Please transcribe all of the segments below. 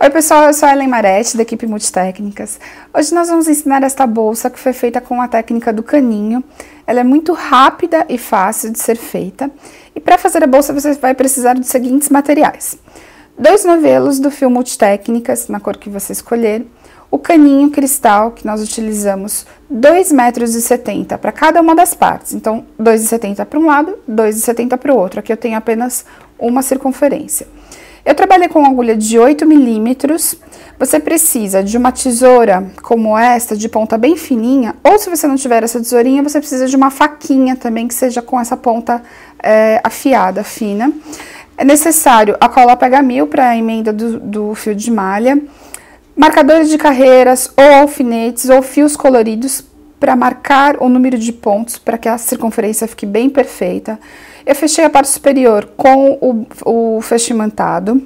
Oi pessoal, eu sou a Ellen Maretti, da equipe Multitécnicas. Hoje nós vamos ensinar esta bolsa que foi feita com a técnica do caninho. Ela é muito rápida e fácil de ser feita. E para fazer a bolsa você vai precisar dos seguintes materiais. 2 novelos do fio Multitécnicas, na cor que você escolher. O caninho cristal, que nós utilizamos 2,70 m para cada uma das partes. Então, 2,70 m para um lado, 2,70 m para o outro. Aqui eu tenho apenas uma circunferência. Eu trabalhei com agulha de 8 milímetros. Você precisa de uma tesoura como esta, de ponta bem fininha, ou se você não tiver essa tesourinha, você precisa de uma faquinha também, que seja com essa ponta afiada, fina. É necessário a cola pega-mil para a emenda do fio de malha, marcadores de carreiras, ou alfinetes, ou fios coloridos para marcar o número de pontos, para que a circunferência fique bem perfeita. Eu fechei a parte superior com o fechimantado.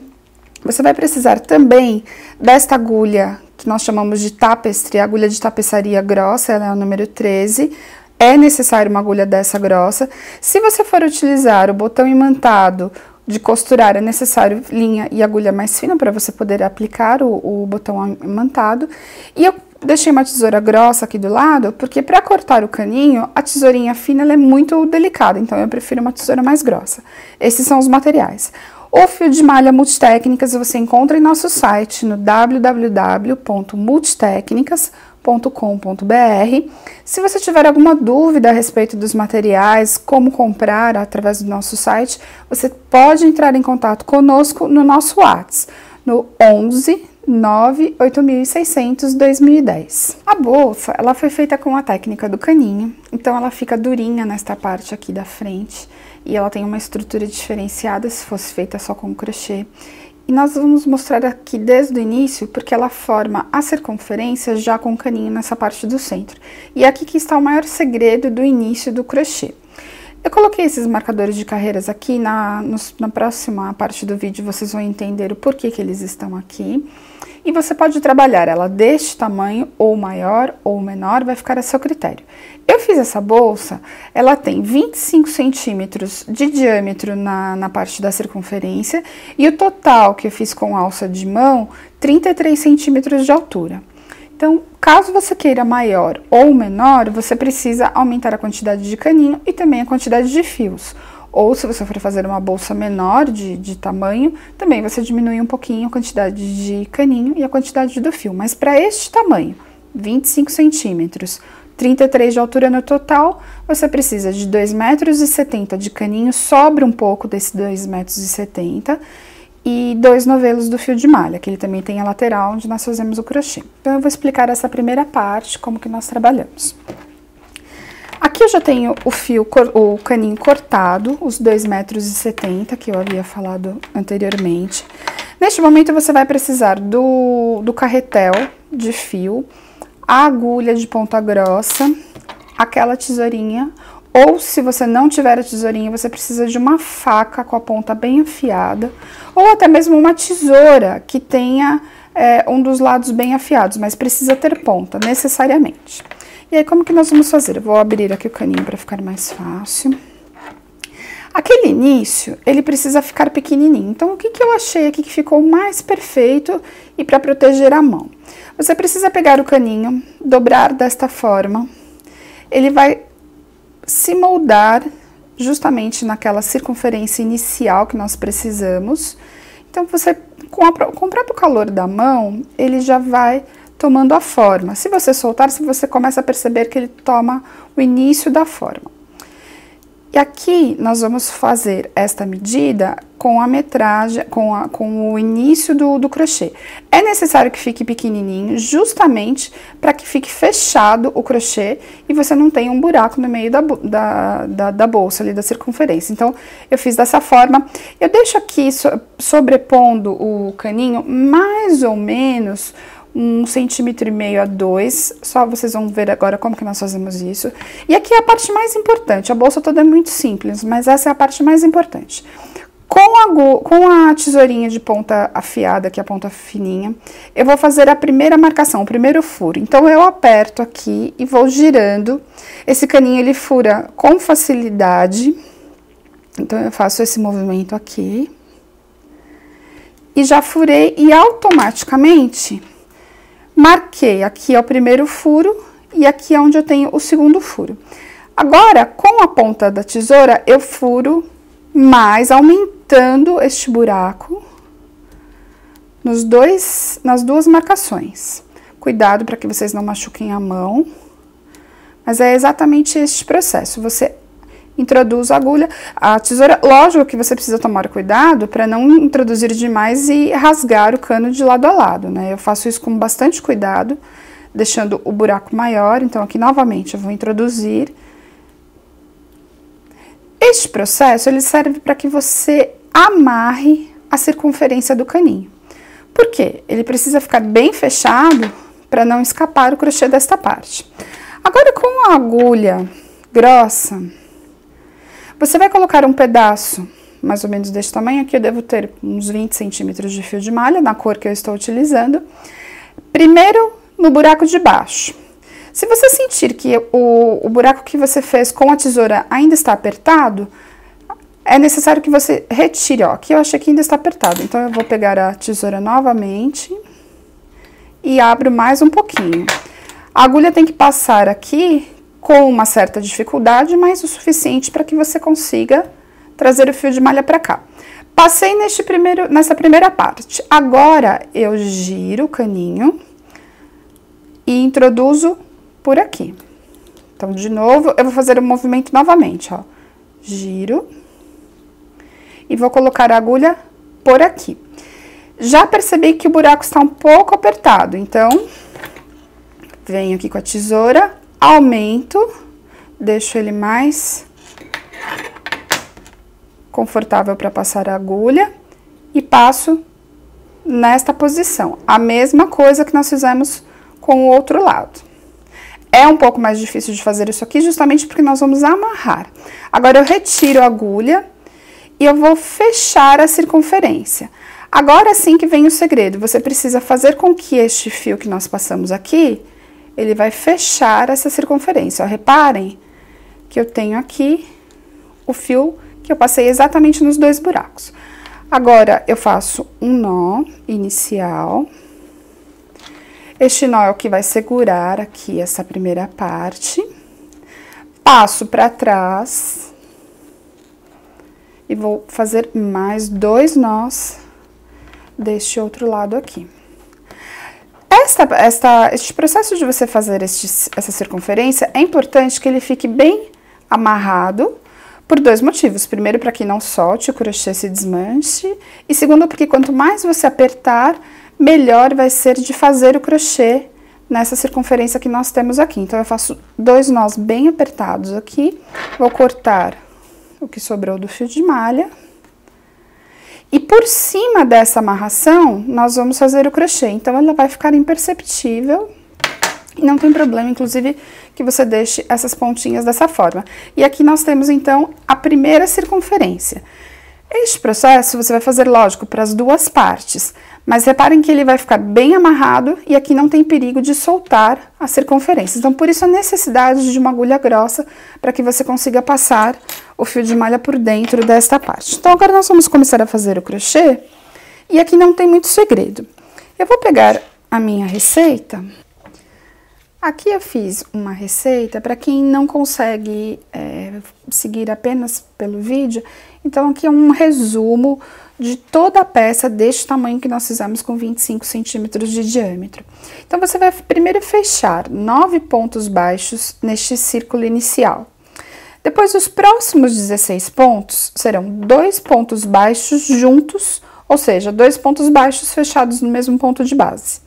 Você vai precisar também desta agulha, que nós chamamos de tapestry, agulha de tapeçaria grossa, ela é o número 13. É necessário uma agulha dessa grossa. Se você for utilizar o botão imantado de costurar, é necessário linha e agulha mais fina para você poder aplicar o botão imantado. E eu deixei uma tesoura grossa aqui do lado, porque para cortar o caninho, a tesourinha fina ela é muito delicada, então eu prefiro uma tesoura mais grossa. Esses são os materiais. O fio de malha Multitécnicas você encontra em nosso site no www.multitecnicas.com.br. Se você tiver alguma dúvida a respeito dos materiais, como comprar através do nosso site, você pode entrar em contato conosco no nosso WhatsApp, no 11 98600 2010. A bolsa, ela foi feita com a técnica do caninho, então ela fica durinha nesta parte aqui da frente e ela tem uma estrutura diferenciada se fosse feita só com crochê. E nós vamos mostrar aqui desde o início, porque ela forma a circunferência já com o caninho nessa parte do centro. E é aqui que está o maior segredo do início do crochê. Eu coloquei esses marcadores de carreiras aqui, na próxima parte do vídeo vocês vão entender o porquê que eles estão aqui. E você pode trabalhar ela deste tamanho, ou maior, ou menor, vai ficar a seu critério. Eu fiz essa bolsa, ela tem 25 centímetros de diâmetro na parte da circunferência, e o total que eu fiz com alça de mão, 33 centímetros de altura. Então, caso você queira maior ou menor, você precisa aumentar a quantidade de caninho e também a quantidade de fios. Ou se você for fazer uma bolsa menor de tamanho, também você diminui um pouquinho a quantidade de caninho e a quantidade do fio. Mas para este tamanho, 25 centímetros, 33 de altura no total, você precisa de 2,70 m de caninho, sobra um pouco desse 2,70 m. E 2 novelos do fio de malha, que ele também tem a lateral onde nós fazemos o crochê. Então, eu vou explicar essa primeira parte, como que nós trabalhamos. Aqui eu já tenho o caninho cortado, os 2,70 m que eu havia falado anteriormente. Neste momento, você vai precisar do carretel de fio, a agulha de ponta grossa, aquela tesourinha, ou se você não tiver a tesourinha, você precisa de uma faca com a ponta bem afiada, ou até mesmo uma tesoura que tenha um dos lados bem afiados, mas precisa ter ponta, necessariamente. E aí, como que nós vamos fazer? Eu vou abrir aqui o caninho para ficar mais fácil. Aquele início, ele precisa ficar pequenininho. Então, o que eu achei aqui que ficou mais perfeito e para proteger a mão? Você precisa pegar o caninho, dobrar desta forma, ele vai se moldar justamente naquela circunferência inicial que nós precisamos. Então, você, com o próprio calor da mão, ele já vai tomando a forma. Se você soltar, você começa a perceber que ele toma o início da forma. E aqui, nós vamos fazer esta medida com a metragem, com o início do crochê. É necessário que fique pequenininho, justamente para que fique fechado o crochê e você não tenha um buraco no meio da bolsa, ali da circunferência. Então, eu fiz dessa forma. Eu deixo aqui, sobrepondo o caninho, mais ou menos 1,5 centímetro a 2, só vocês vão ver agora como que nós fazemos isso. E aqui é a parte mais importante, a bolsa toda é muito simples, mas essa é a parte mais importante. Com a tesourinha de ponta afiada, que é a ponta fininha, eu vou fazer a primeira marcação, o primeiro furo. Então, eu aperto aqui e vou girando. Esse caninho, ele fura com facilidade. Então, eu faço esse movimento aqui. e já furei e automaticamente marquei. Aqui é o primeiro furo e aqui é onde eu tenho o segundo furo. Agora, com a ponta da tesoura, eu furo mais, aumentando este buraco nas duas marcações. Cuidado para que vocês não machuquem a mão, mas é exatamente este processo. Você introduz a agulha, a tesoura, lógico que você precisa tomar cuidado para não introduzir demais e rasgar o cano de lado a lado, né? Eu faço isso com bastante cuidado, deixando o buraco maior. Então, aqui novamente eu vou introduzir. Este processo, ele serve para que você amarre a circunferência do caninho. Por quê? Ele precisa ficar bem fechado para não escapar o crochê desta parte. Agora, com a agulha grossa, você vai colocar um pedaço, mais ou menos deste tamanho. Aqui eu devo ter uns 20 centímetros de fio de malha, na cor que eu estou utilizando. Primeiro, no buraco de baixo. Se você sentir que o buraco que você fez com a tesoura ainda está apertado, é necessário que você retire, ó. Aqui eu achei que ainda está apertado, então eu vou pegar a tesoura novamente e abro mais um pouquinho. A agulha tem que passar aqui com uma certa dificuldade, mas o suficiente para que você consiga trazer o fio de malha para cá. Passei nessa primeira parte. Agora, eu giro o caninho e introduzo por aqui. Então, de novo, eu vou fazer o movimento novamente, ó. Giro e vou colocar a agulha por aqui. Já percebi que o buraco está um pouco apertado, então, venho aqui com a tesoura, aumento, deixo ele mais confortável para passar a agulha e passo nesta posição. A mesma coisa que nós fizemos com o outro lado. É um pouco mais difícil de fazer isso aqui, justamente porque nós vamos amarrar. Agora, eu retiro a agulha e eu vou fechar a circunferência. Agora sim que vem o segredo. Você precisa fazer com que este fio que nós passamos aqui, ele vai fechar essa circunferência. Ó, reparem que eu tenho aqui o fio que eu passei exatamente nos dois buracos. Agora, eu faço um nó inicial. Este nó é o que vai segurar aqui essa primeira parte. Passo para trás. E vou fazer mais 2 nós deste outro lado aqui. Este processo de você fazer essa circunferência, é importante que ele fique bem amarrado por 2 motivos. Primeiro, para que não solte, o crochê se desmanche. E segundo, porque quanto mais você apertar, melhor vai ser de fazer o crochê nessa circunferência que nós temos aqui. Então, eu faço 2 nós bem apertados aqui, vou cortar o que sobrou do fio de malha. E por cima dessa amarração, nós vamos fazer o crochê. Então, ela vai ficar imperceptível e não tem problema, inclusive, que você deixe essas pontinhas dessa forma. E aqui nós temos, então, a primeira circunferência. Este processo você vai fazer, lógico, para as 2 partes, mas reparem que ele vai ficar bem amarrado e aqui não tem perigo de soltar a circunferência. Então, por isso a necessidade de uma agulha grossa para que você consiga passar o fio de malha por dentro desta parte. Então, agora nós vamos começar a fazer o crochê e aqui não tem muito segredo. Eu vou pegar a minha receita. Aqui eu fiz uma receita para quem não consegue seguir apenas pelo vídeo. Então, aqui é um resumo de toda a peça deste tamanho que nós fizemos com 25 centímetros de diâmetro. Então, você vai primeiro fechar 9 pontos baixos neste círculo inicial. Depois, os próximos 16 pontos serão 2 pontos baixos juntos, ou seja, 2 pontos baixos fechados no mesmo ponto de base.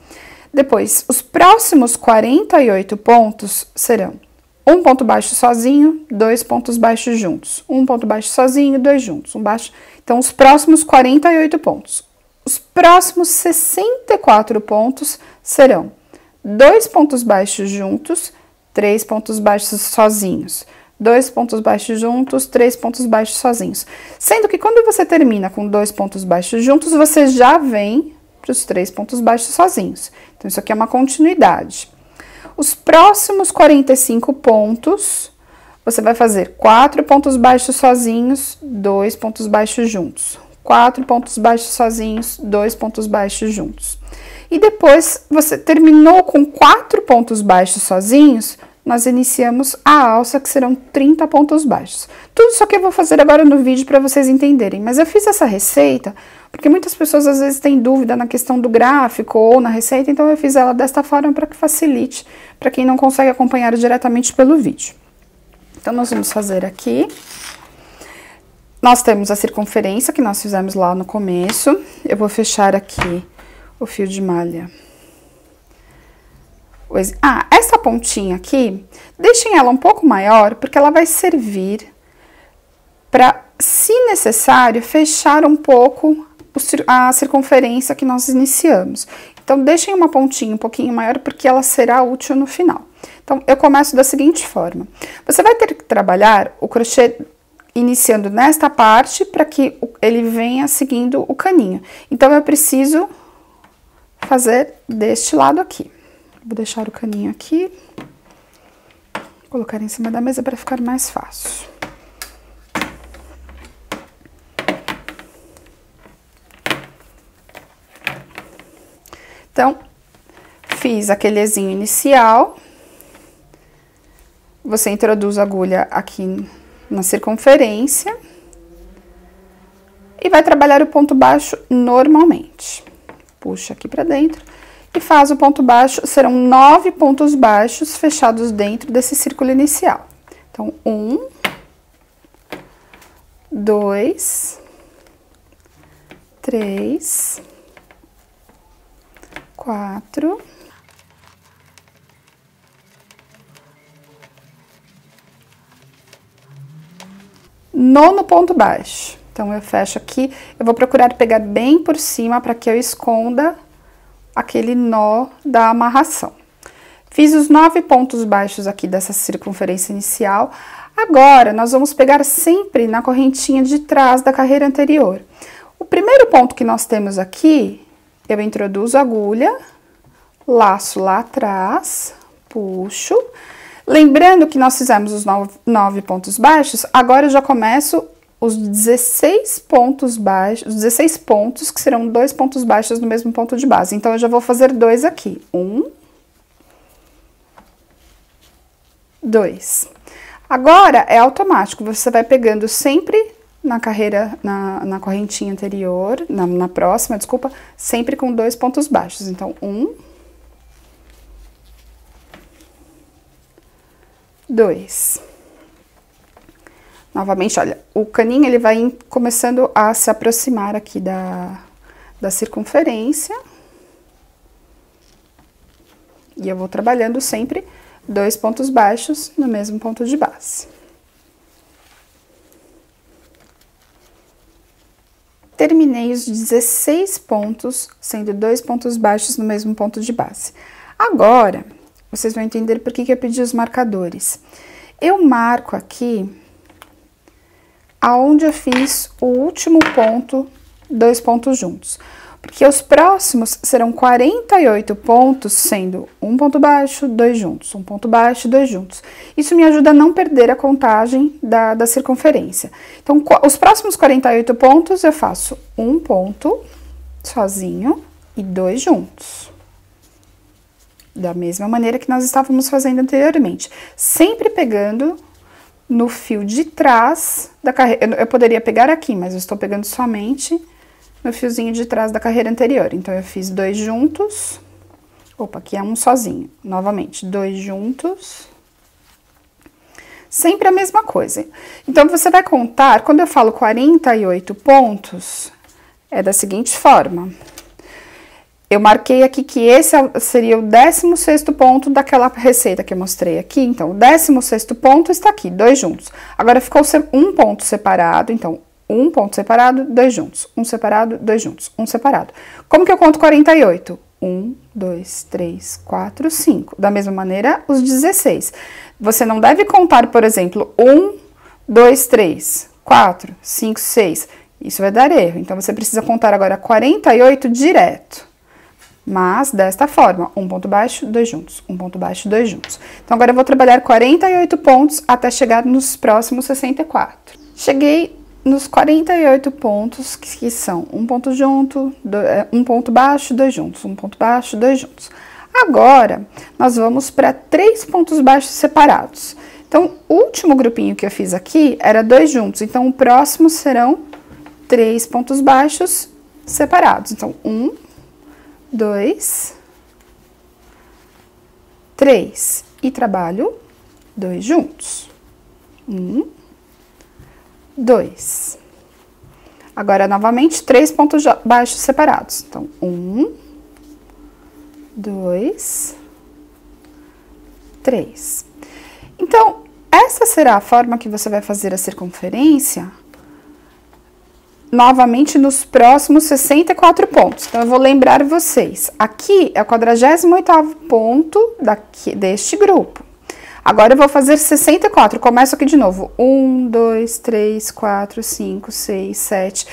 Depois, os próximos 48 pontos serão 1 ponto baixo sozinho, 2 pontos baixos juntos. 1 ponto baixo sozinho, 2 juntos. Então, os próximos 48 pontos. Os próximos 64 pontos serão 2 pontos baixos juntos, 3 pontos baixos sozinhos. 2 pontos baixos juntos, 3 pontos baixos sozinhos. Sendo que quando você termina com 2 pontos baixos juntos, você já vem para os 3 pontos baixos sozinhos. Então, isso aqui é uma continuidade. Os próximos 45 pontos, você vai fazer 4 pontos baixos sozinhos, 2 pontos baixos juntos. 4 pontos baixos sozinhos, 2 pontos baixos juntos. E depois, você terminou com 4 pontos baixos sozinhos, nós iniciamos a alça, que serão 30 pontos baixos. Tudo isso aqui eu vou fazer agora no vídeo para vocês entenderem, mas eu fiz essa receita porque muitas pessoas às vezes têm dúvida na questão do gráfico ou na receita, então eu fiz ela desta forma para que facilite para quem não consegue acompanhar diretamente pelo vídeo. Então, nós vamos fazer aqui. Nós temos a circunferência que nós fizemos lá no começo. Eu vou fechar aqui o fio de malha. Essa pontinha aqui, deixem ela um pouco maior, porque ela vai servir para, se necessário, fechar um pouco a circunferência que nós iniciamos. Então, deixem uma pontinha um pouquinho maior, porque ela será útil no final. Então, eu começo da seguinte forma. Você vai ter que trabalhar o crochê iniciando nesta parte, para que ele venha seguindo o caninho. Então, eu preciso fazer deste lado aqui. Vou deixar o caninho aqui, colocar em cima da mesa para ficar mais fácil. Então, fiz aquele ezinho inicial. Você introduz a agulha aqui na circunferência e vai trabalhar o ponto baixo normalmente. Puxa aqui pra dentro e faz o ponto baixo, serão 9 pontos baixos fechados dentro desse círculo inicial. Então, 1, 2, 3, 4... Nono ponto baixo. Então, eu fecho aqui, eu vou procurar pegar bem por cima para que eu esconda aquele nó da amarração. Fiz os 9 pontos baixos aqui dessa circunferência inicial. Agora, nós vamos pegar sempre na correntinha de trás da carreira anterior. O primeiro ponto que nós temos aqui, eu introduzo a agulha, laço lá atrás, puxo. Lembrando que nós fizemos os 9 pontos baixos, agora eu já começo os 16 pontos baixos, os 16 pontos, que serão 2 pontos baixos no mesmo ponto de base. Então, eu já vou fazer 2 aqui. 1, 2. Agora, é automático, você vai pegando sempre na carreira, na correntinha anterior, na próxima, desculpa, sempre com 2 pontos baixos. Então, 1, 2. Novamente, olha, o caninho ele vai começando a se aproximar aqui da circunferência. E eu vou trabalhando sempre 2 pontos baixos no mesmo ponto de base. Terminei os 16 pontos, sendo 2 pontos baixos no mesmo ponto de base. Agora, vocês vão entender por que eu pedi os marcadores. Eu marco aqui aonde eu fiz o último ponto, 2 pontos juntos. Porque os próximos serão 48 pontos, sendo 1 ponto baixo, 2 juntos, 1 ponto baixo, 2 juntos. Isso me ajuda a não perder a contagem da circunferência. Então, os próximos 48 pontos, eu faço 1 ponto sozinho e 2 juntos. Da mesma maneira que nós estávamos fazendo anteriormente. Sempre pegando no fio de trás da carreira. Eu poderia pegar aqui, mas eu estou pegando somente no fiozinho de trás da carreira anterior. Então, eu fiz 2 juntos. Opa, aqui é um sozinho. Novamente, 2 juntos. Sempre a mesma coisa. Então, você vai contar, quando eu falo 48 pontos, é da seguinte forma. Eu marquei aqui que esse seria o 16º ponto daquela receita que eu mostrei aqui. Então, o 16º ponto está aqui, 2 juntos. Agora, ficou um ponto separado, então, 1 ponto separado, 2 juntos. 1 separado, 2 juntos. 1 separado. Como que eu conto 48? 1, 2, 3, 4, 5. Da mesma maneira, os 16. Você não deve contar, por exemplo, 1, 2, 3, 4, 5, 6. Isso vai dar erro. Então, você precisa contar agora 48 direto. Mas, desta forma, 1 ponto baixo, 2 juntos, 1 ponto baixo, 2 juntos. Então, agora eu vou trabalhar 48 pontos até chegar nos próximos 64. Cheguei nos 48 pontos, que são um ponto junto, um ponto baixo, dois juntos, um ponto baixo, dois juntos. Agora, nós vamos para 3 pontos baixos separados. Então, o último grupinho que eu fiz aqui era 2 juntos, então o próximo serão 3 pontos baixos separados. Então, 1, 2, 3. E trabalho 2 juntos. 1, 2. Agora, novamente, 3 pontos baixos separados. Então, 1, 2, 3. Então, essa será a forma que você vai fazer a circunferência novamente nos próximos 64 pontos. Então, eu vou lembrar vocês, aqui é o 48º ponto deste grupo. Agora, eu vou fazer 64, começo aqui de novo. 1, 2, 3, 4, 5, 6, 7.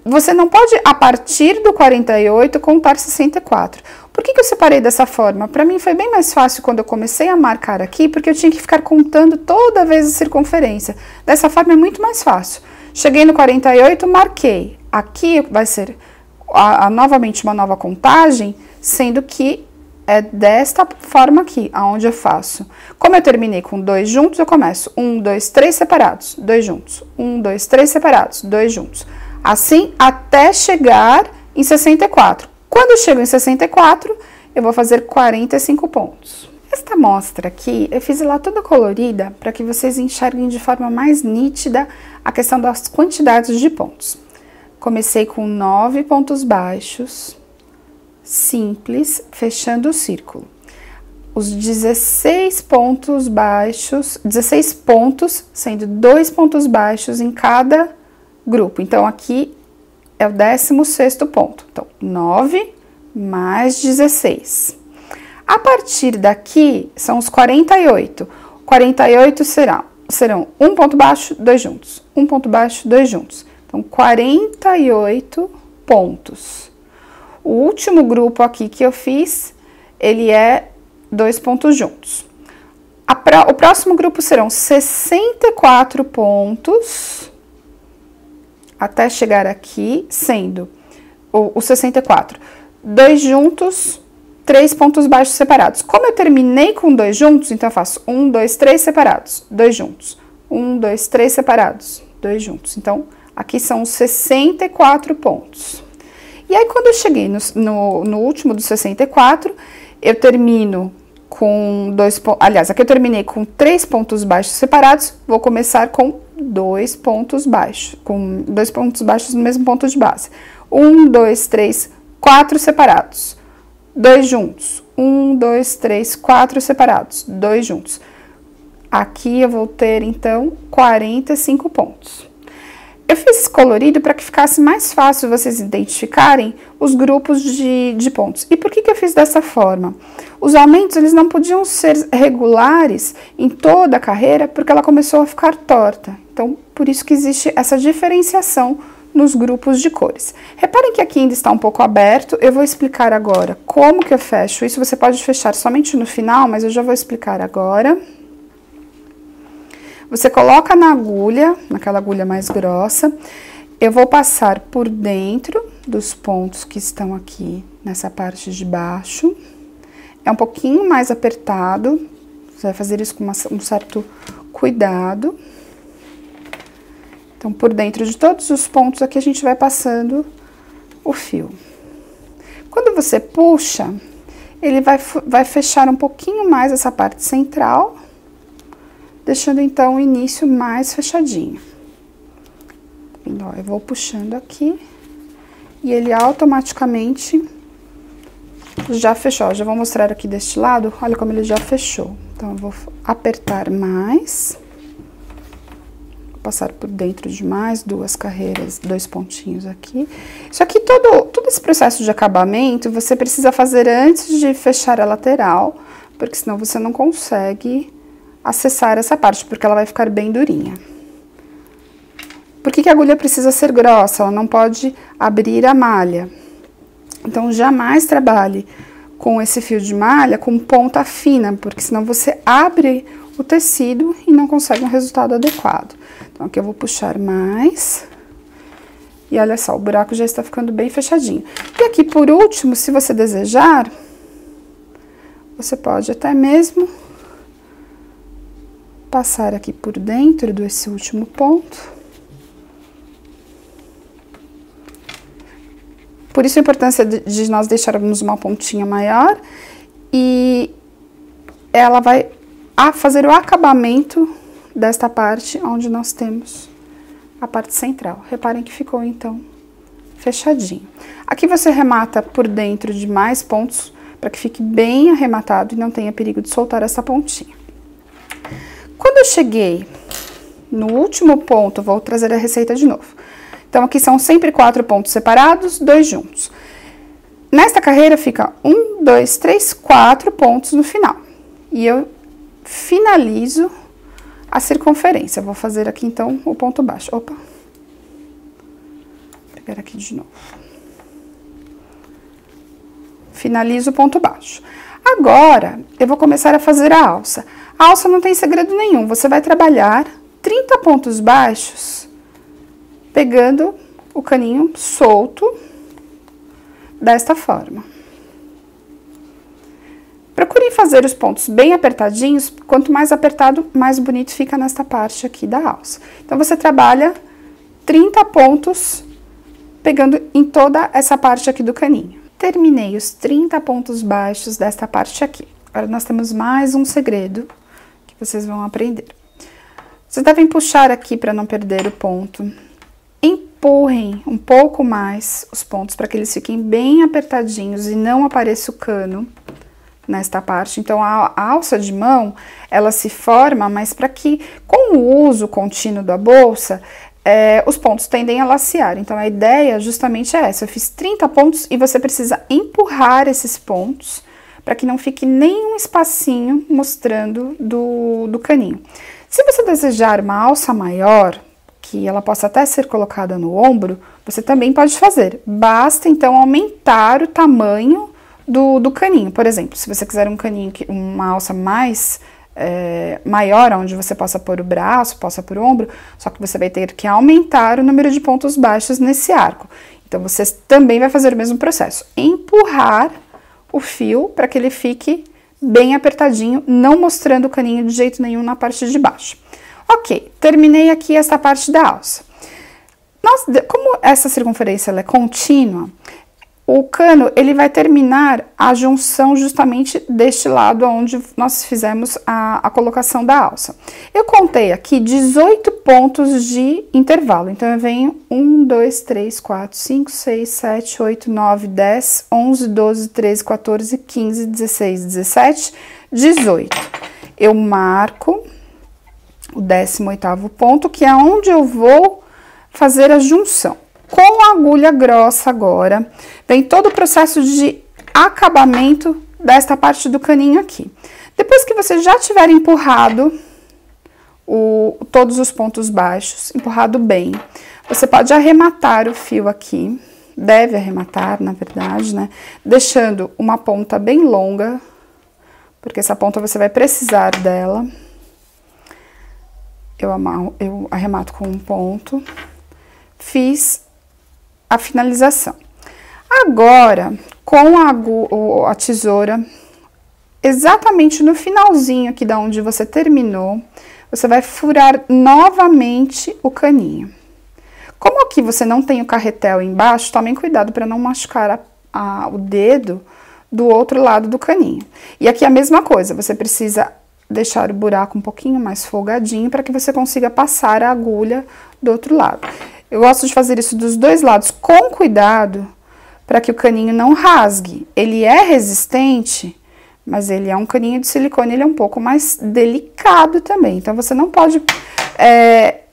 Você não pode, a partir do 48, contar 64. Por que eu separei dessa forma? Para mim foi bem mais fácil quando eu comecei a marcar aqui, porque eu tinha que ficar contando toda vez a circunferência. Dessa forma é muito mais fácil. Cheguei no 48, marquei. Aqui vai ser novamente uma nova contagem, sendo que é desta forma aqui, aonde eu faço. Como eu terminei com 2 juntos, eu começo 1, 2, 3 separados, 2 juntos. 1, 2, 3 separados, 2 juntos. Assim, até chegar em 64. Quando eu chego em 64, eu vou fazer 45 pontos. Esta amostra aqui, eu fiz ela toda colorida para que vocês enxerguem de forma mais nítida a questão das quantidades de pontos. Comecei com 9 pontos baixos, simples, fechando o círculo. Os 16 pontos baixos, 16 pontos, sendo 2 pontos baixos em cada grupo. Então, aqui é o 16º ponto. Então, 9 mais 16. A partir daqui, são os 48. 48 serão um ponto baixo, 2 juntos. Um ponto baixo, 2 juntos. Então, 48 pontos. O último grupo aqui que eu fiz, ele é 2 pontos juntos. O próximo grupo serão 64 pontos, até chegar aqui, sendo o 64. 2 juntos, 3 pontos baixos separados. Como eu terminei com 2 juntos, então eu faço 1, 2, 3 separados, 2 juntos. 1, 2, 3 separados, 2 juntos. Então, aqui são os 64 pontos. E aí, quando eu cheguei no último dos 64, eu termino com 2 pontos. Aliás, aqui eu terminei com 3 pontos baixos separados, vou começar com 2 pontos baixos, com 2 pontos baixos no mesmo ponto de base. 1, 2, 3, 4 separados, 2 juntos. 1, 2, 3, 4 separados, 2 juntos. Aqui eu vou ter, então, 45 pontos. Eu fiz esse colorido para que ficasse mais fácil vocês identificarem os grupos de pontos. E por que eu fiz dessa forma? Os aumentos, eles não podiam ser regulares em toda a carreira, porque ela começou a ficar torta. Então, por isso que existe essa diferenciação nos grupos de cores. Reparem que aqui ainda está um pouco aberto, eu vou explicar agora como que eu fecho isso. Você pode fechar somente no final, mas eu já vou explicar agora. Você coloca na agulha, naquela agulha mais grossa, eu vou passar por dentro dos pontos que estão aqui nessa parte de baixo. É um pouquinho mais apertado, você vai fazer isso com um certo cuidado. Então, por dentro de todos os pontos aqui, a gente vai passando o fio. Quando você puxa, ele vai fechar um pouquinho mais essa parte central, deixando, então, o início mais fechadinho. Ó, eu vou puxando aqui e ele automaticamente já fechou. Já vou mostrar aqui deste lado, olha como ele já fechou. Então, eu vou apertar mais, vou passar por dentro de mais 2 carreiras, 2 pontinhos aqui. Isso aqui, todo esse processo de acabamento, você precisa fazer antes de fechar a lateral, porque senão você não consegue acessar essa parte, porque ela vai ficar bem durinha. Por que a agulha precisa ser grossa? Ela não pode abrir a malha. Então, jamais trabalhe com esse fio de malha com ponta fina, porque senão você abre o tecido e não consegue um resultado adequado. Então, aqui eu vou puxar mais. E olha só, o buraco já está ficando bem fechadinho. E aqui, por último, se você desejar, você pode até mesmo passar aqui por dentro desse último ponto. Por isso a importância de nós deixarmos uma pontinha maior e ela vai fazer o acabamento desta parte onde nós temos a parte central. Reparem que ficou, então, fechadinho. Aqui você remata por dentro de mais pontos, para que fique bem arrematado e não tenha perigo de soltar essa pontinha. Quando eu cheguei no último ponto, vou trazer a receita de novo. Então, aqui são sempre 4 pontos separados, 2 juntos. Nesta carreira fica 1, 2, 3, 4 pontos no final. E eu finalizo a circunferência. Vou fazer aqui, então, o ponto baixo. Opa! Vou pegar aqui de novo. Finalizo o ponto baixo. Agora, eu vou começar a fazer a alça. A alça não tem segredo nenhum. Você vai trabalhar 30 pontos baixos, pegando o caninho solto, desta forma. Procurem fazer os pontos bem apertadinhos, quanto mais apertado, mais bonito fica nesta parte aqui da alça. Então, você trabalha 30 pontos, pegando em toda essa parte aqui do caninho. Terminei os 30 pontos baixos desta parte aqui. Agora, nós temos mais um segredo que vocês vão aprender. Vocês devem puxar aqui para não perder o ponto. Empurrem um pouco mais os pontos para que eles fiquem bem apertadinhos e não apareça o cano nesta parte. Então, a alça de mão, ela se forma, mas para que, com o uso contínuo da bolsa, os pontos tendem a lacear. Então, a ideia justamente é essa. Eu fiz 30 pontos e você precisa empurrar esses pontos para que não fique nenhum espacinho mostrando do caninho. Se você desejar uma alça maior, que ela possa até ser colocada no ombro, você também pode fazer. Basta, então, aumentar o tamanho do caninho. Por exemplo, se você quiser um caninho, uma alça mais maior, onde você possa pôr o braço, possa pôr o ombro, só que você vai ter que aumentar o número de pontos baixos nesse arco. Então, você também vai fazer o mesmo processo. Empurrar o fio para que ele fique bem apertadinho, não mostrando o caninho de jeito nenhum na parte de baixo. Ok, terminei aqui essa parte da alça. Como essa circunferência ela é contínua, o cano ele vai terminar a junção justamente deste lado onde nós fizemos a colocação da alça. Eu contei aqui 18 pontos de intervalo, então eu venho 1, 2, 3, 4, 5, 6, 7, 8, 9, 10, 11, 12, 13, 14, 15, 16, 17, 18. Eu marco o 18º ponto, que é onde eu vou fazer a junção. Com a agulha grossa agora, vem todo o processo de acabamento desta parte do caninho aqui. Depois que você já tiver empurrado todos os pontos baixos, empurrado bem, você pode arrematar o fio aqui, deve arrematar, na verdade, né? Deixando uma ponta bem longa, porque essa ponta você vai precisar dela. Eu arremato com um ponto, fiz a finalização. Agora, com a tesoura, exatamente no finalzinho aqui da onde você terminou, você vai furar novamente o caninho. Como aqui você não tem o carretel embaixo, tomem cuidado para não machucar o dedo do outro lado do caninho. E aqui a mesma coisa, você precisa deixar o buraco um pouquinho mais folgadinho para que você consiga passar a agulha do outro lado. Eu gosto de fazer isso dos dois lados com cuidado para que o caninho não rasgue. Ele é resistente, mas ele é um caninho de silicone, ele é um pouco mais delicado também. Então, você não pode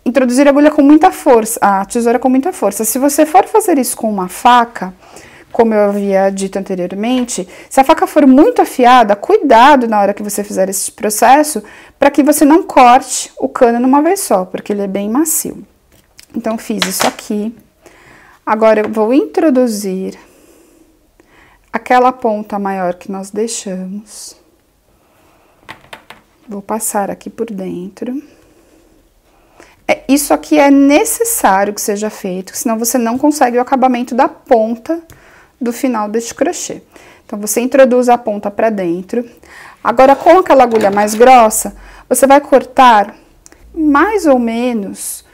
introduzir a agulha com muita força, a tesoura com muita força. Se você for fazer isso com uma faca, como eu havia dito anteriormente, se a faca for muito afiada, cuidado na hora que você fizer esse processo, para que você não corte o cano numa vez só, porque ele é bem macio. Então, fiz isso aqui. Agora, eu vou introduzir aquela ponta maior que nós deixamos. Vou passar aqui por dentro. Isso aqui é necessário que seja feito, senão você não consegue o acabamento da ponta do final deste crochê. Então, você introduz a ponta para dentro. Agora, com aquela agulha mais grossa, você vai cortar mais ou menos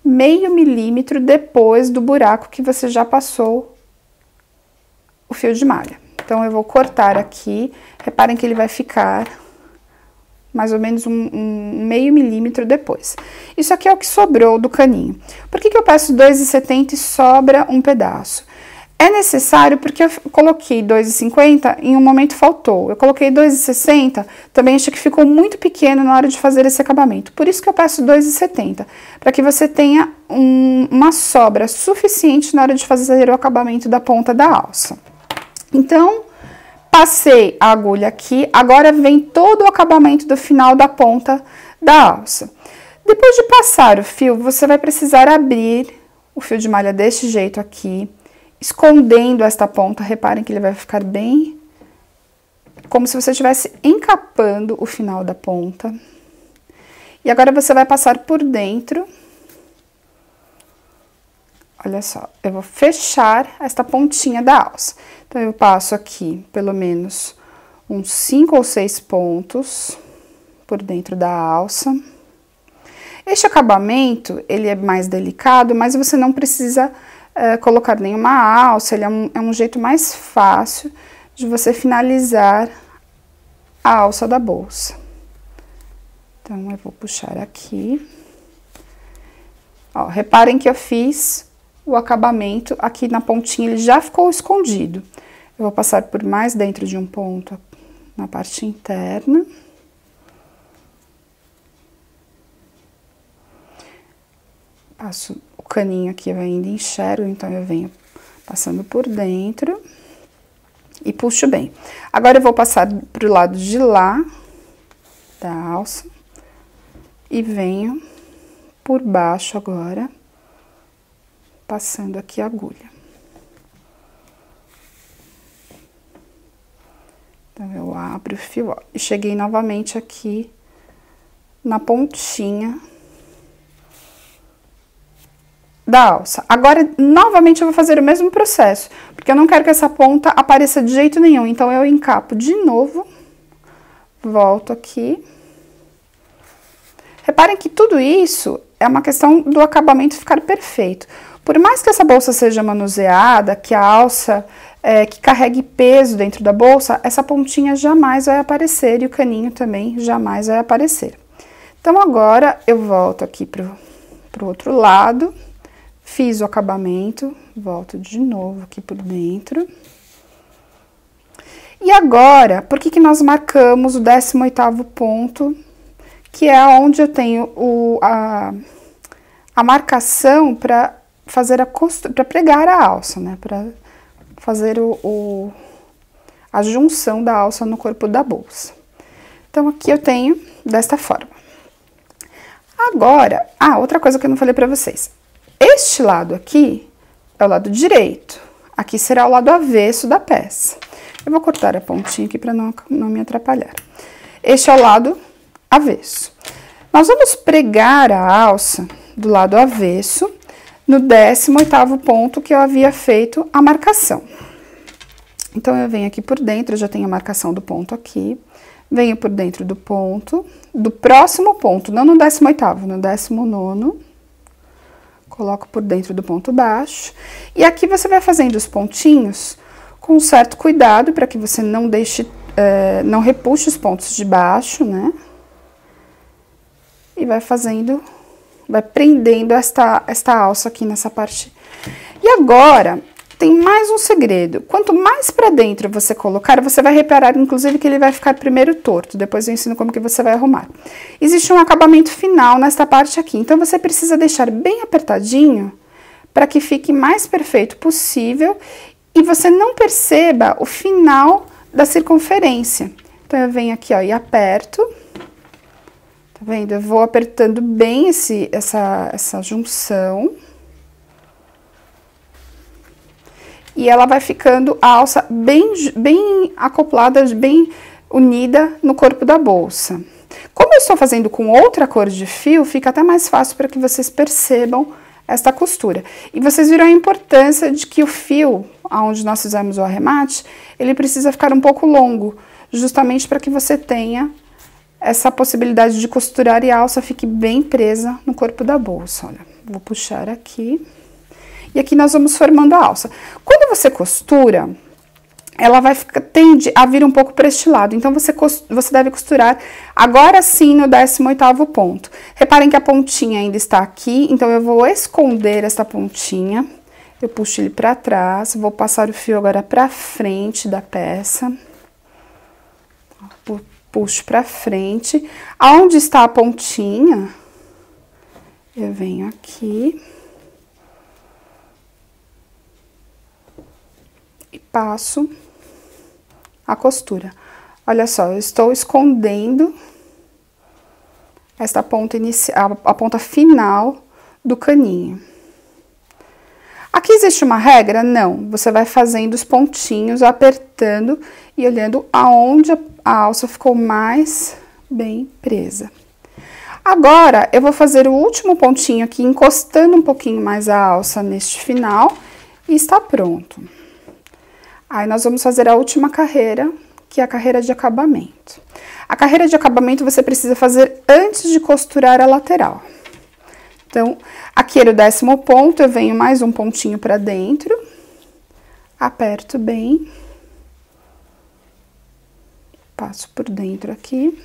meio milímetro depois do buraco que você já passou o fio de malha. Então, eu vou cortar aqui, reparem que ele vai ficar mais ou menos um meio milímetro depois. Isso aqui é o que sobrou do caninho. Por que eu peço 2,70 e sobra um pedaço? É necessário porque eu coloquei 2,50 e em um momento faltou. Eu coloquei 2,60, também achei que ficou muito pequeno na hora de fazer esse acabamento. Por isso que eu peço 2,70, para que você tenha uma sobra suficiente na hora de fazer o acabamento da ponta da alça. Então, passei a agulha aqui, agora vem todo o acabamento do final da ponta da alça. Depois de passar o fio, você vai precisar abrir o fio de malha deste jeito aqui, escondendo esta ponta. Reparem que ele vai ficar bem como se você estivesse encapando o final da ponta. E agora você vai passar por dentro. Olha só, eu vou fechar esta pontinha da alça. Então, eu passo aqui, pelo menos, uns 5 ou 6 pontos por dentro da alça. Este acabamento, ele é mais delicado, mas você não precisa colocar nenhuma alça, ele é um jeito mais fácil de você finalizar a alça da bolsa. Então, eu vou puxar aqui. Ó, reparem que eu fiz o acabamento aqui na pontinha, ele já ficou escondido. Eu vou passar por mais dentro de um ponto na parte interna. Passo o caninho aqui, eu ainda enxergo, então eu venho passando por dentro e puxo bem. Agora eu vou passar pro lado de lá da alça e venho por baixo agora, passando aqui a agulha. Então, eu abro o fio, ó, e cheguei novamente aqui na pontinha da alça. Agora, novamente, eu vou fazer o mesmo processo, porque eu não quero que essa ponta apareça de jeito nenhum. Então, eu encapo de novo, volto aqui. Reparem que tudo isso é uma questão do acabamento ficar perfeito. Por mais que essa bolsa seja manuseada, que a alça que carregue peso dentro da bolsa, essa pontinha jamais vai aparecer e o caninho também jamais vai aparecer. Então, agora eu volto aqui pro outro lado, fiz o acabamento, volto de novo aqui por dentro. E agora, por que nós marcamos o 18º ponto, que é onde eu tenho a marcação para fazer para pregar a alça, né? Para fazer a junção da alça no corpo da bolsa. Então, aqui eu tenho desta forma. Agora, outra coisa que eu não falei para vocês. Este lado aqui é o lado direito. Aqui será o lado avesso da peça. Eu vou cortar a pontinha aqui para não me atrapalhar. Este é o lado avesso. Nós vamos pregar a alça do lado avesso no 18º ponto que eu havia feito a marcação. Então, eu venho aqui por dentro, eu já tenho a marcação do ponto aqui, venho por dentro do ponto, do próximo ponto, não no 18º, no 19º, coloco por dentro do ponto baixo, e aqui você vai fazendo os pontinhos com certo cuidado, para que você não deixe, não repuxe os pontos de baixo, né? E vai fazendo, vai prendendo esta alça aqui nessa parte. E agora, tem mais um segredo. Quanto mais pra dentro você colocar, você vai reparar, inclusive, que ele vai ficar primeiro torto. Depois eu ensino como que você vai arrumar. Existe um acabamento final nesta parte aqui. Então, você precisa deixar bem apertadinho para que fique mais perfeito possível e você não perceba o final da circunferência. Então, eu venho aqui, ó, e aperto. Tá vendo? Eu vou apertando bem essa junção. E ela vai ficando a alça bem acoplada, bem unida no corpo da bolsa. Como eu estou fazendo com outra cor de fio, fica até mais fácil para que vocês percebam esta costura. E vocês viram a importância de que o fio, onde nós fizemos o arremate, ele precisa ficar um pouco longo, justamente para que você tenha essa possibilidade de costurar e a alça fique bem presa no corpo da bolsa. Olha, vou puxar aqui. E aqui nós vamos formando a alça. Quando você costura, ela tende a vir um pouco para este lado. Então, você deve costurar agora sim no 18º ponto. Reparem que a pontinha ainda está aqui, então eu vou esconder essa pontinha. Eu puxo ele para trás, vou passar o fio agora para frente da peça. Puxo para frente. Aonde está a pontinha, eu venho aqui e passo a costura. Olha só, eu estou escondendo esta ponta inicial, a ponta final do caninho. Aqui existe uma regra? Não. Você vai fazendo os pontinhos, apertando e olhando aonde a alça ficou mais bem presa. Agora, eu vou fazer o último pontinho aqui, encostando um pouquinho mais a alça neste final e está pronto. Aí, nós vamos fazer a última carreira, que é a carreira de acabamento. A carreira de acabamento você precisa fazer antes de costurar a lateral. Então, aqui era o 10º ponto, eu venho mais um pontinho para dentro, aperto bem, passo por dentro aqui.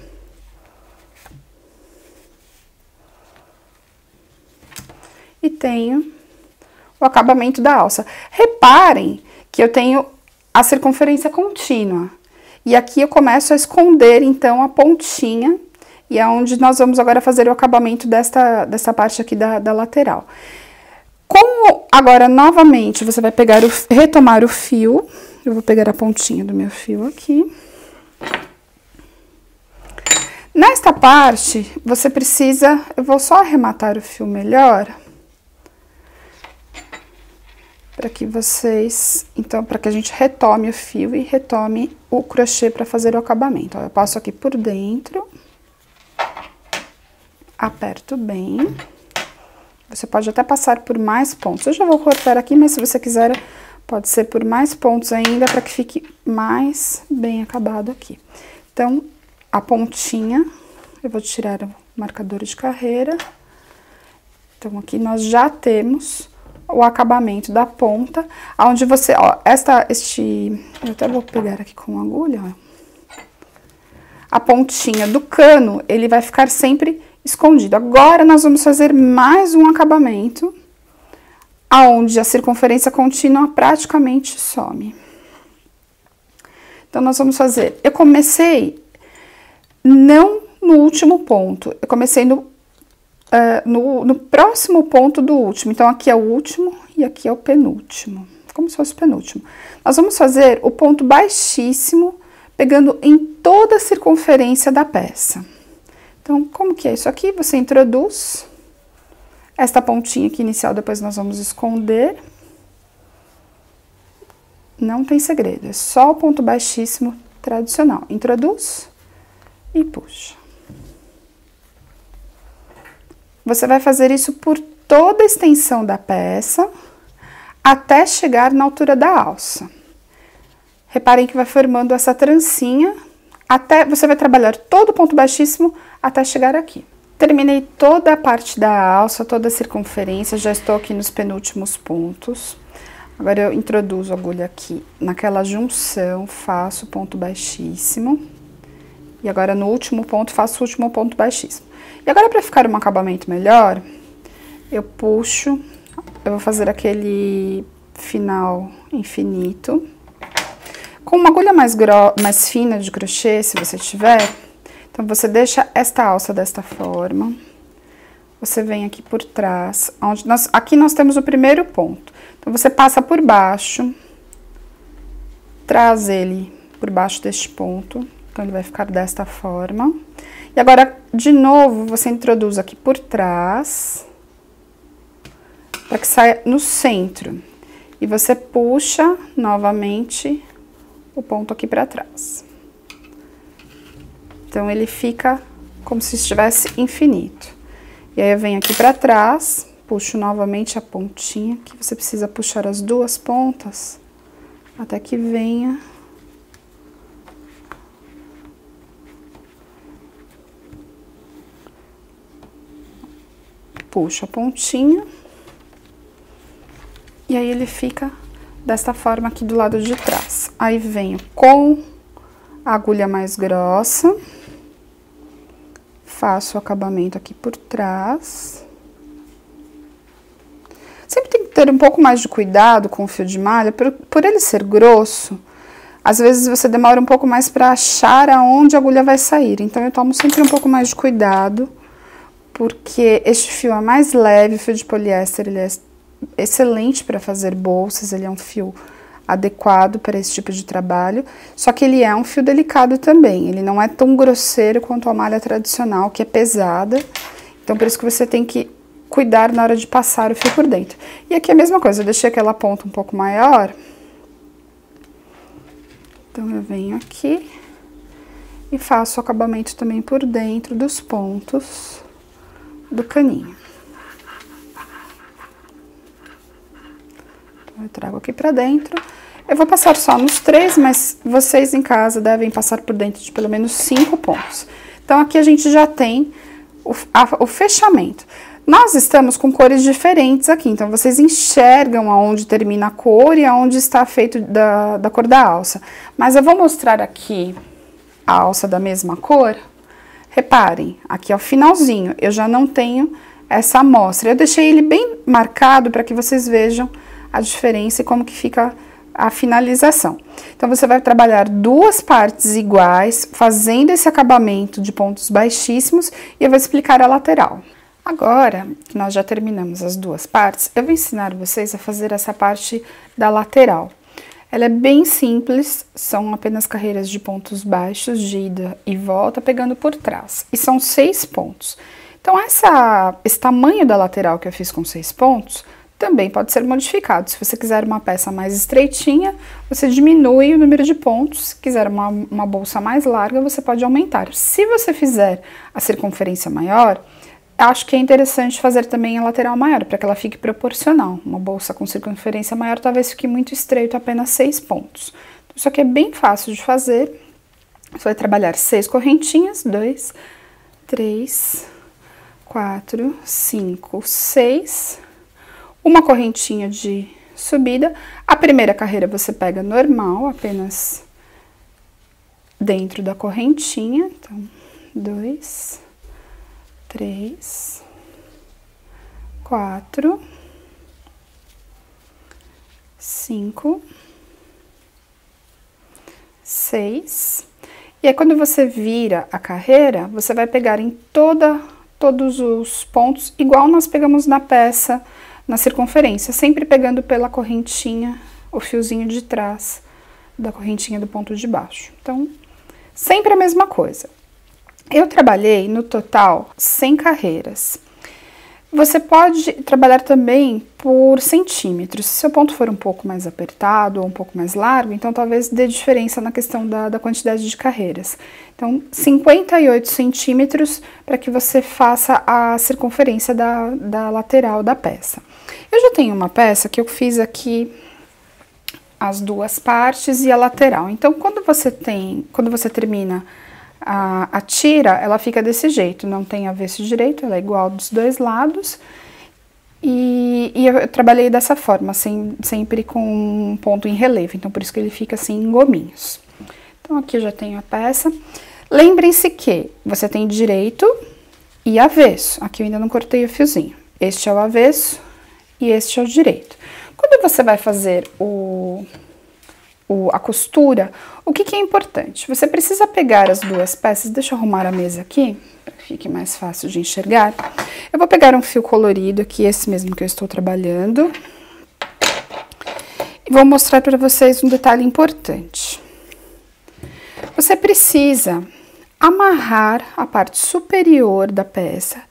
E tenho o acabamento da alça. Reparem que eu tenho a circunferência contínua. E aqui eu começo a esconder, então, a pontinha, e é onde nós vamos agora fazer o acabamento dessa parte aqui da lateral. Como agora, novamente, você vai pegar retomar o fio, eu vou pegar a pontinha do meu fio aqui. Nesta parte, você precisa, eu vou só arrematar o fio melhor, para que vocês, então, para que a gente retome o fio e retome o crochê para fazer o acabamento. Ó, eu passo aqui por dentro, aperto bem. Você pode até passar por mais pontos. Eu já vou cortar aqui, mas se você quiser, pode ser por mais pontos ainda, para que fique mais bem acabado aqui. Então, a pontinha, eu vou tirar o marcador de carreira. Então, aqui nós já temos o acabamento da ponta, onde você, ó, eu até vou pegar aqui com agulha, ó. A pontinha do cano, ele vai ficar sempre escondido. Agora, nós vamos fazer mais um acabamento, aonde a circunferência contínua praticamente some. Então, nós vamos fazer, eu comecei não no último ponto, eu comecei no próximo ponto do último. Então, aqui é o último e aqui é o penúltimo, como se fosse o penúltimo. Nós vamos fazer o ponto baixíssimo, pegando em toda a circunferência da peça. Então, como que é isso aqui? Você introduz esta pontinha aqui inicial, depois nós vamos esconder. Não tem segredo, é só o ponto baixíssimo tradicional. Introduz e puxa. Você vai fazer isso por toda a extensão da peça, até chegar na altura da alça. Reparem que vai formando essa trancinha, você vai trabalhar todo o ponto baixíssimo até chegar aqui. Terminei toda a parte da alça, toda a circunferência, já estou aqui nos penúltimos pontos. Agora, eu introduzo a agulha aqui naquela junção, faço o ponto baixíssimo. E agora, no último ponto, faço o último ponto baixíssimo. E agora, para ficar um acabamento melhor, eu puxo, eu vou fazer aquele final infinito. Com uma agulha mais fina de crochê, se você tiver, então, você deixa esta alça desta forma. Você vem aqui por trás, aqui nós temos o primeiro ponto. Então, você passa por baixo, traz ele por baixo deste ponto. Então, ele vai ficar desta forma. E agora, de novo, você introduz aqui por trás, para que saia no centro. E você puxa novamente o ponto aqui para trás. Então, ele fica como se estivesse infinito. E aí eu venho aqui pra trás, puxo novamente a pontinha, que você precisa puxar as duas pontas, até que venha puxo a pontinha, e aí ele fica desta forma aqui do lado de trás. Aí venho com a agulha mais grossa, faço o acabamento aqui por trás. Sempre tem que ter um pouco mais de cuidado com o fio de malha, por ele ser grosso, às vezes você demora um pouco mais para achar aonde a agulha vai sair. Então eu tomo sempre um pouco mais de cuidado, porque este fio é mais leve, o fio de poliéster, ele é excelente para fazer bolsas, ele é um fio adequado para esse tipo de trabalho, só que ele é um fio delicado também, ele não é tão grosseiro quanto a malha tradicional, que é pesada, então por isso que você tem que cuidar na hora de passar o fio por dentro. E aqui é a mesma coisa, eu deixei aquela ponta um pouco maior, então eu venho aqui e faço o acabamento também por dentro dos pontos do caninho. Então, eu trago aqui pra dentro. Eu vou passar só nos 3, mas vocês em casa devem passar por dentro de pelo menos 5 pontos. Então, aqui a gente já tem o fechamento. Nós estamos com cores diferentes aqui, então vocês enxergam aonde termina a cor e aonde está feito da cor da alça. Mas eu vou mostrar aqui a alça da mesma cor. Reparem, aqui ao finalzinho, eu já não tenho essa amostra. Eu deixei ele bem marcado para que vocês vejam a diferença e como que fica a finalização. Então, você vai trabalhar duas partes iguais, fazendo esse acabamento de pontos baixíssimos, e eu vou explicar a lateral. Agora que nós já terminamos as duas partes, eu vou ensinar vocês a fazer essa parte da lateral. Ela é bem simples, são apenas carreiras de pontos baixos, de ida e volta, pegando por trás. E são 6 pontos. Então, esse tamanho da lateral que eu fiz com 6 pontos, também pode ser modificado. Se você quiser uma peça mais estreitinha, você diminui o número de pontos. Se quiser uma bolsa mais larga, você pode aumentar. Se você fizer a circunferência maior, acho que é interessante fazer também a lateral maior, para que ela fique proporcional. Uma bolsa com circunferência maior talvez fique muito estreito, apenas 6 pontos. Isso aqui é bem fácil de fazer. Você vai trabalhar 6 correntinhas, 2, 3, 4, 5, 6. Uma correntinha de subida. A primeira carreira você pega normal, apenas dentro da correntinha. Então, 2, 3, 4, 5, 6. E aí, quando você vira a carreira, você vai pegar em todos os pontos, igual nós pegamos na peça, na circunferência, sempre pegando pela correntinha, o fiozinho de trás da correntinha do ponto de baixo. Então, sempre a mesma coisa. Eu trabalhei no total 100 carreiras. Você pode trabalhar também por centímetros. Se seu ponto for um pouco mais apertado ou um pouco mais largo, então talvez dê diferença na questão da quantidade de carreiras. Então, 58 centímetros para que você faça a circunferência da lateral da peça. Eu já tenho uma peça que eu fiz aqui as duas partes e a lateral. Então, quando você termina a tira, ela fica desse jeito, não tem avesso direito, ela é igual dos dois lados. E eu trabalhei dessa forma, sempre com um ponto em relevo, então por isso que ele fica assim em gominhos. Então aqui eu já tenho a peça. Lembrem-se que você tem direito e avesso. Aqui eu ainda não cortei o fiozinho. Este é o avesso e este é o direito. Quando você vai fazer a costura, o que é importante? Você precisa pegar as duas peças, deixa eu arrumar a mesa aqui, para que fique mais fácil de enxergar. Eu vou pegar um fio colorido aqui, esse mesmo que eu estou trabalhando, e vou mostrar para vocês um detalhe importante. Você precisa amarrar a parte superior da peça,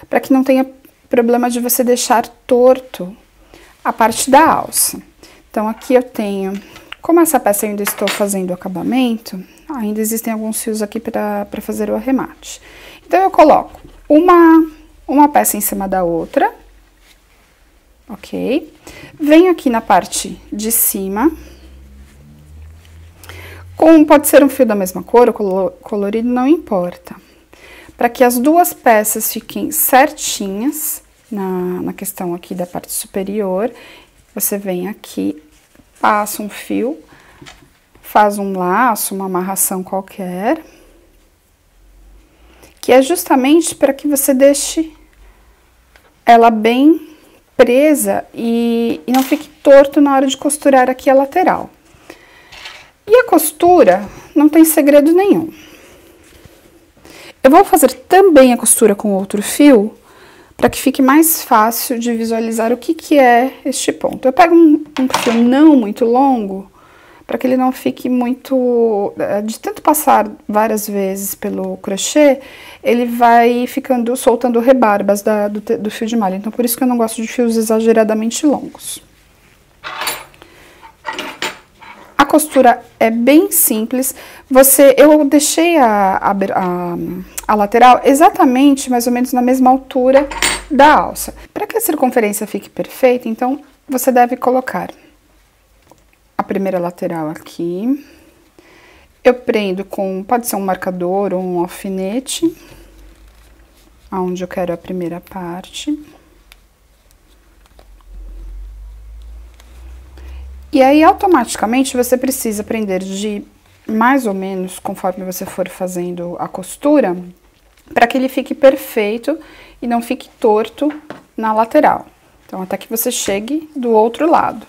para que não tenha problema de você deixar torto a parte da alça. Então, aqui eu tenho... Como essa peça eu ainda estou fazendo o acabamento, ainda existem alguns fios aqui para fazer o arremate. Então, eu coloco uma peça em cima da outra, ok? Venho aqui na parte de cima, pode ser um fio da mesma cor ou colorido, não importa. Para que as duas peças fiquem certinhas na questão aqui da parte superior, você vem aqui, passa um fio, faz um laço, uma amarração qualquer, que é justamente para que você deixe ela bem presa e não fique torto na hora de costurar aqui a lateral. E a costura não tem segredo nenhum. Eu vou fazer também a costura com outro fio, para que fique mais fácil de visualizar o que é este ponto. Eu pego um fio não muito longo, para que ele não fique muito... De tanto passar várias vezes pelo crochê, ele vai soltando rebarbas do fio de malha. Então, por isso que eu não gosto de fios exageradamente longos. A costura é bem simples. Eu deixei a lateral exatamente, mais ou menos, na mesma altura da alça. Para que a circunferência fique perfeita, então, você deve colocar a primeira lateral aqui. Eu prendo pode ser um marcador ou um alfinete, aonde eu quero a primeira parte. E aí, automaticamente, você precisa prender de mais ou menos, conforme você for fazendo a costura, para que ele fique perfeito e não fique torto na lateral. Então, até que você chegue do outro lado.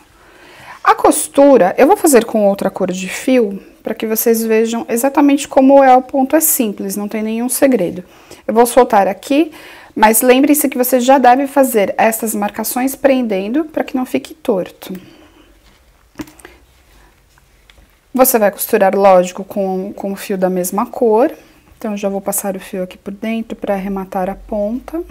A costura, eu vou fazer com outra cor de fio, para que vocês vejam exatamente como é o ponto. É simples, não tem nenhum segredo. Eu vou soltar aqui, mas lembre-se que você já deve fazer essas marcações prendendo, para que não fique torto. Você vai costurar, lógico, com o fio da mesma cor. Então, eu já vou passar o fio aqui por dentro para arrematar a ponta.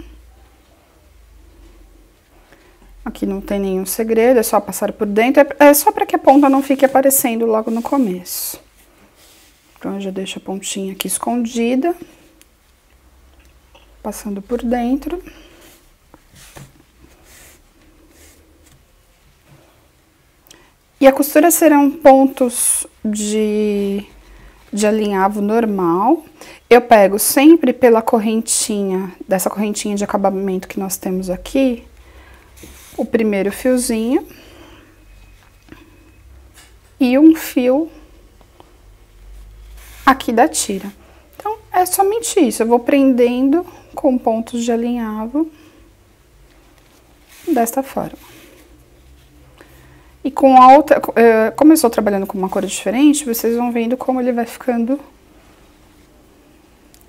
Aqui não tem nenhum segredo, é só passar por dentro. É só para que a ponta não fique aparecendo logo no começo. Então, eu já deixo a pontinha aqui escondida. Passando por dentro. E a costura serão pontos de alinhavo normal. Eu pego sempre pela correntinha, dessa correntinha de acabamento que nós temos aqui, o primeiro fiozinho e um fio aqui da tira. Então, é somente isso. Eu vou prendendo com pontos de alinhavo desta forma. E com a outra, como eu estou trabalhando com uma cor diferente, vocês vão vendo como ele vai ficando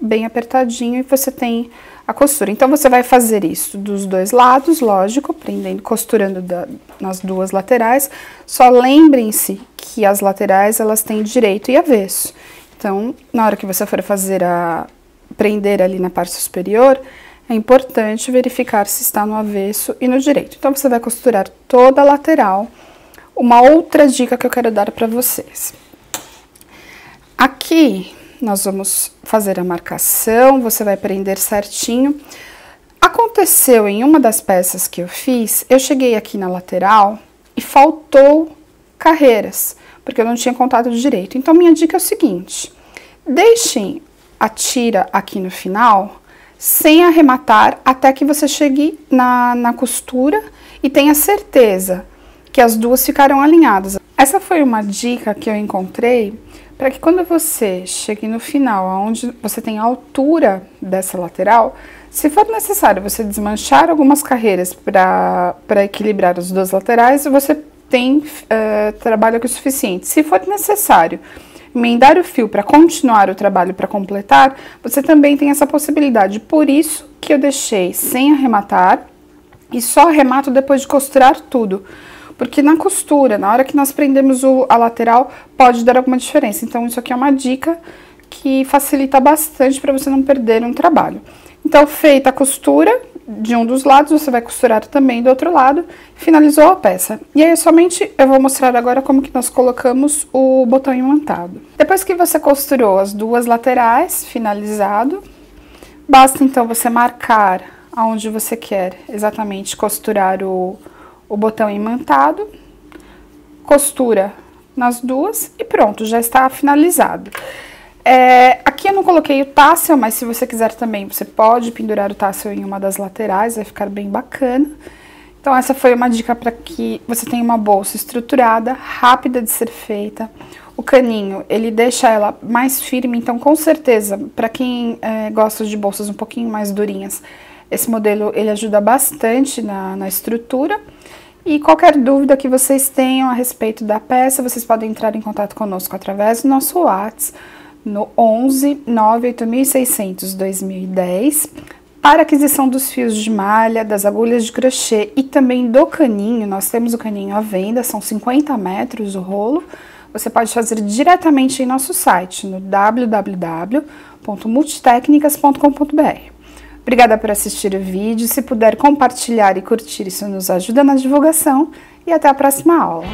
bem apertadinho e você tem a costura. Então, você vai fazer isso dos dois lados, lógico, prendendo, costurando nas duas laterais. Só lembrem-se que as laterais, elas têm direito e avesso. Então, na hora que você for prender ali na parte superior, é importante verificar se está no avesso e no direito. Então, você vai costurar toda a lateral. Uma outra dica que eu quero dar para vocês. Aqui, nós vamos fazer a marcação, você vai prender certinho. Aconteceu em uma das peças que eu fiz, eu cheguei aqui na lateral e faltou carreiras, porque eu não tinha contado direito. Então, minha dica é o seguinte, deixem a tira aqui no final, sem arrematar, até que você chegue na costura e tenha certeza que as duas ficaram alinhadas. Essa foi uma dica que eu encontrei para que quando você chegue no final, onde você tem a altura dessa lateral, se for necessário você desmanchar algumas carreiras para equilibrar as duas laterais, você tem trabalho aqui o suficiente. Se for necessário emendar o fio para continuar o trabalho, para completar, você também tem essa possibilidade. Por isso que eu deixei sem arrematar e só arremato depois de costurar tudo. Porque na costura, na hora que nós prendemos a lateral, pode dar alguma diferença. Então, isso aqui é uma dica que facilita bastante para você não perder um trabalho. Então, feita a costura de um dos lados, você vai costurar também do outro lado, finalizou a peça. E aí, somente eu vou mostrar agora como que nós colocamos o botão imantado. Depois que você costurou as duas laterais, finalizado, Basta então você marcar aonde você quer exatamente costurar o botão imantado, costura nas duas e pronto, já está finalizado. Aqui eu não coloquei o tassel, mas se você quiser também, você pode pendurar o tassel em uma das laterais, vai ficar bem bacana. Então essa foi uma dica para que você tenha uma bolsa estruturada, rápida de ser feita. O caninho, ele deixa ela mais firme, então com certeza, para quem gosta de bolsas um pouquinho mais durinhas, esse modelo ele ajuda bastante na estrutura. E qualquer dúvida que vocês tenham a respeito da peça, vocês podem entrar em contato conosco através do nosso WhatsApp, no 11 98600 2010, para aquisição dos fios de malha, das agulhas de crochê e também do caninho. Nós temos o caninho à venda, são 50 metros o rolo. Você pode fazer diretamente em nosso site, no www.multitecnicas.com.br. Obrigada por assistir o vídeo. Se puder compartilhar e curtir, isso nos ajuda na divulgação. E até a próxima aula.